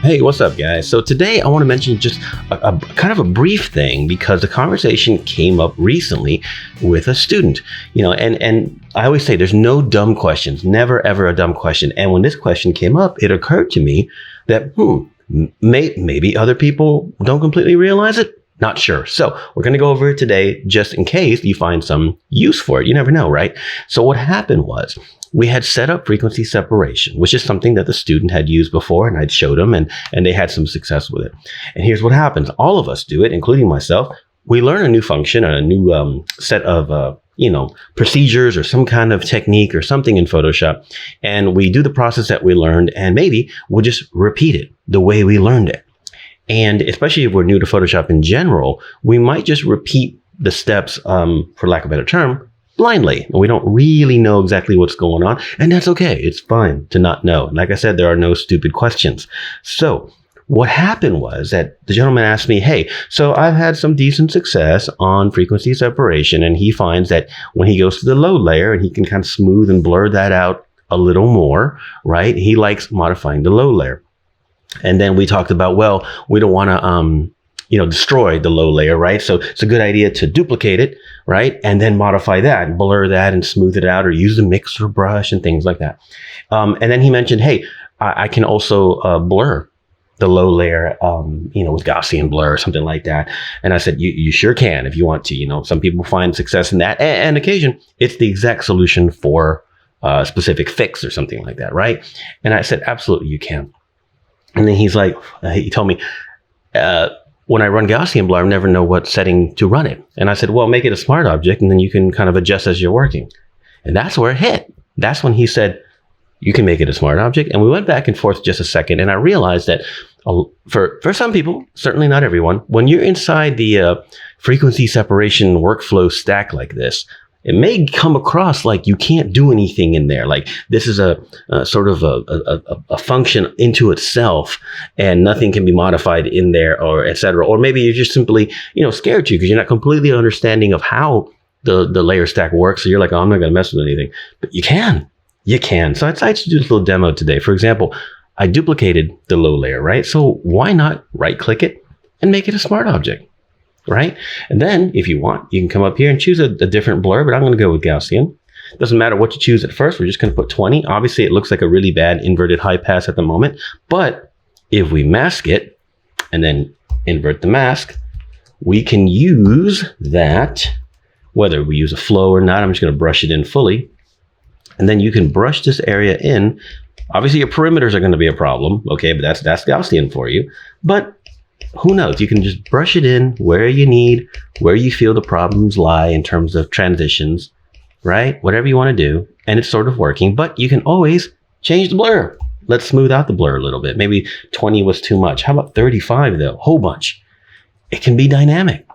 Hey, what's up, guys? So today I want to mention just a kind of a brief thing because the conversation came up recently with a student, and I always say there's no dumb questions, never ever a dumb question. And when this question came up, it occurred to me that, maybe other people don't completely realize it. Not sure. So we're going to go over it today just in case you find some use for it. You never know, right? So what happened was we had set up frequency separation, which is something that the student had used before, and I'd showed them and they had some success with it. And here's what happens. All of us do it, including myself. We learn a new function, a new set of procedures or some kind of technique or something in Photoshop. And we do the process that we learned, and maybe we'll just repeat it the way we learned it. And especially if we're new to Photoshop in general, we might just repeat the steps, for lack of a better term, blindly. We don't really know exactly what's going on. And that's okay. It's fine to not know. Like I said, there are no stupid questions. So what happened was that the gentleman asked me, hey, so I've had some decent success on frequency separation. And he finds that when he goes to the low layer and he can kind of smooth and blur that out a little more, right? He likes modifying the low layer. And then we talked about, well, we don't want to, destroy the low layer, right? So it's a good idea to duplicate it, right? And then modify that and blur that and smooth it out, or use the mixer brush and things like that. And then he mentioned, hey, I can also blur the low layer, with Gaussian blur or something like that. And I said, you sure can if you want to. Some people find success in that. And occasion, it's the exact solution for a specific fix or something like that, right? And I said, absolutely, you can. And then he's like, he told me, when I run Gaussian blur, I never know what setting to run it. And I said, well, make it a smart object, and then you can kind of adjust as you're working. And that's where it hit. That's when he said, you can make it a smart object. And we went back and forth just a second. And I realized that for some people, certainly not everyone, when you're inside the frequency separation workflow stack like this, it may come across like you can't do anything in there. Like this is a sort of a function into itself, and nothing can be modified in there, or et cetera. Or maybe you're just simply, scared to because you're not completely understanding of how the layer stack works. So you're like, oh, I'm not going to mess with anything. But you can. So I decided to do this little demo today. For example, I duplicated the low layer, right? So why not right click it and make it a smart object? Right? And then if you want, you can come up here and choose a different blur, but I'm going to go with Gaussian. Doesn't matter what you choose at first. We're just going to put 20. Obviously, it looks like a really bad inverted high pass at the moment. But if we mask it and then invert the mask, we can use that, whether we use a flow or not. I'm just going to brush it in fully. And then you can brush this area in. Obviously, your perimeters are going to be a problem. Okay, but that's Gaussian for you. But who knows? You can just brush it in where you need, where you feel the problems lie in terms of transitions, right? Whatever you want to do. And it's sort of working, but you can always change the blur. Let's smooth out the blur a little bit. Maybe 20 was too much. How about 35 though? Whole bunch. It can be dynamic.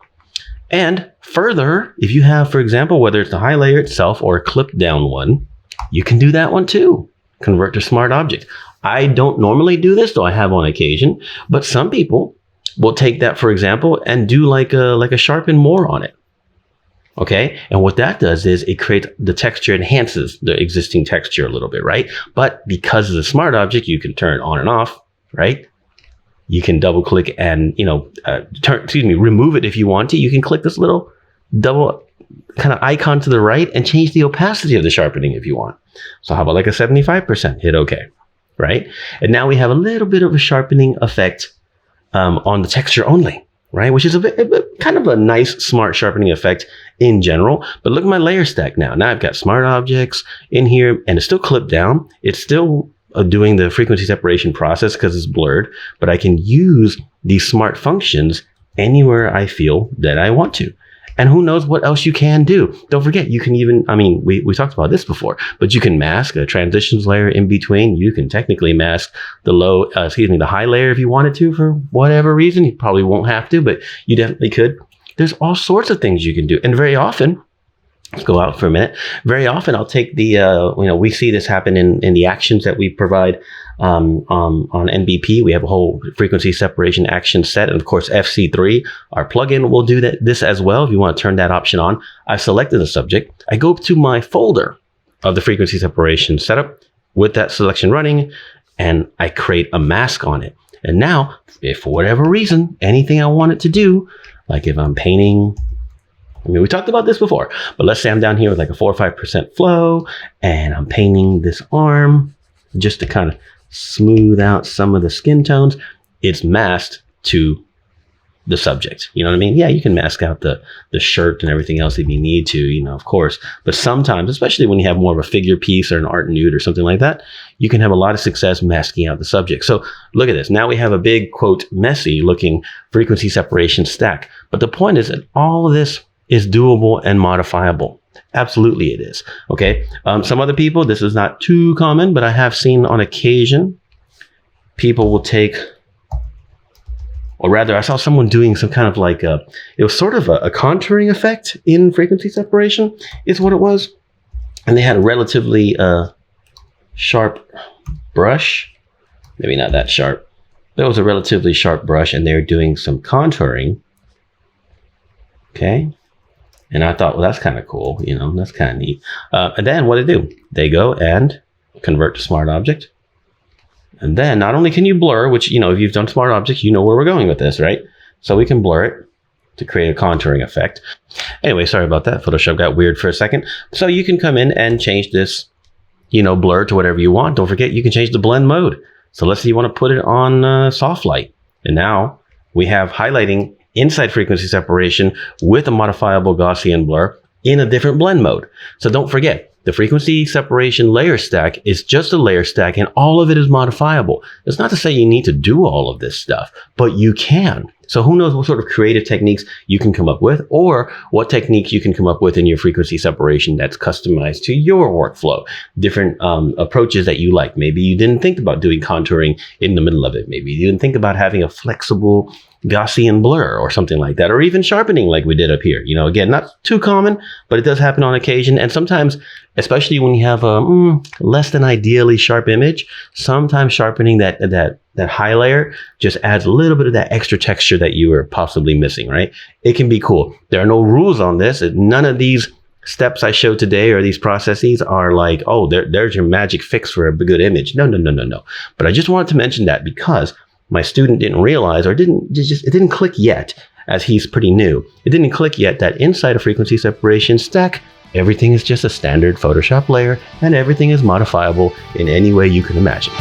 And further, if you have, for example, whether it's the high layer itself or a clipped down one, you can do that one too. Convert to smart object. I don't normally do this, though I have on occasion, but some people will take that, for example, and do like a sharpen more on it. Okay. And what that does is it creates the texture, enhances the existing texture a little bit, right? But because it's a smart object, you can turn it on and off, right? You can double click and, remove it if you want to. You can click this little double kind of icon to the right and change the opacity of the sharpening if you want. So how about like a 75%? Hit OK, right? And now we have a little bit of a sharpening effect on the texture only, right? Which is a kind of a nice, smart sharpening effect in general. But look at my layer stack now. Now I've got smart objects in here, and it's still clipped down. It's still doing the frequency separation process because it's blurred, but I can use these smart functions anywhere I feel that I want to. And who knows what else you can do. Don't forget, you can even, we talked about this before, but you can mask a transitions layer in between. You can technically mask the high layer if you wanted to for whatever reason. You probably won't have to, but you definitely could. There's all sorts of things you can do. And very often, let's go out for a minute. Very often I'll take we see this happen in the actions that we provide on NBP. We have a whole frequency separation action set. And of course, FC3, our plugin will do this as well. If you want to turn that option on, I've selected the subject. I go to my folder of the frequency separation setup with that selection running. and I create a mask on it. And now, if for whatever reason, anything I want it to do, like if I'm painting, I mean, we talked about this before, but let's say I'm down here with like a 4 or 5% flow and I'm painting this arm just to kind of smooth out some of the skin tones. It's masked to the subject. You know what I mean? Yeah, you can mask out the shirt and everything else if you need to, you know, of course. But sometimes, especially when you have more of a figure piece or an art nude or something like that, you can have a lot of success masking out the subject. So look at this. Now we have a big, quote, messy looking frequency separation stack. But the point is that all of this is doable and modifiable. Absolutely it is. Okay. Some other people, this is not too common, but I have seen on occasion, people will take, or rather, I saw someone doing some kind of like it was sort of a contouring effect in frequency separation is what it was. And they had a relatively sharp brush, maybe not that sharp. That was a relatively sharp brush and they're doing some contouring. Okay. And I thought, well, that's kind of cool. You know, that's kind of neat. And then what do? They go and convert to smart object. And then not only can you blur, which, you know, if you've done smart objects, you know where we're going with this, right? So we can blur it to create a contouring effect. Anyway, sorry about that. Photoshop got weird for a second. So you can come in and change this, you know, blur to whatever you want. Don't forget, you can change the blend mode. So let's say you want to put it on soft light. And now we have highlighting inside frequency separation with a modifiable Gaussian blur in a different blend mode. So don't forget, the frequency separation layer stack is just a layer stack and all of it is modifiable. It's not to say you need to do all of this stuff, but you can. So who knows what sort of creative techniques you can come up with or what techniques you can come up with in your frequency separation that's customized to your workflow. Different approaches that you like. Maybe you didn't think about doing contouring in the middle of it. Maybe you didn't think about having a flexible Gaussian blur or something like that, or even sharpening like we did up here. You know, again, not too common, but it does happen on occasion. And sometimes, especially when you have a less than ideally sharp image, sometimes sharpening that high layer just adds a little bit of that extra texture that you were possibly missing, right? It can be cool. There are no rules on this. None of these steps I showed today or these processes are like, oh, there's your magic fix for a good image. No. But I just wanted to mention that because my student didn't realize, or it didn't click yet, as he's pretty new. It didn't click yet that inside a frequency separation stack, everything is just a standard Photoshop layer and everything is modifiable in any way you can imagine.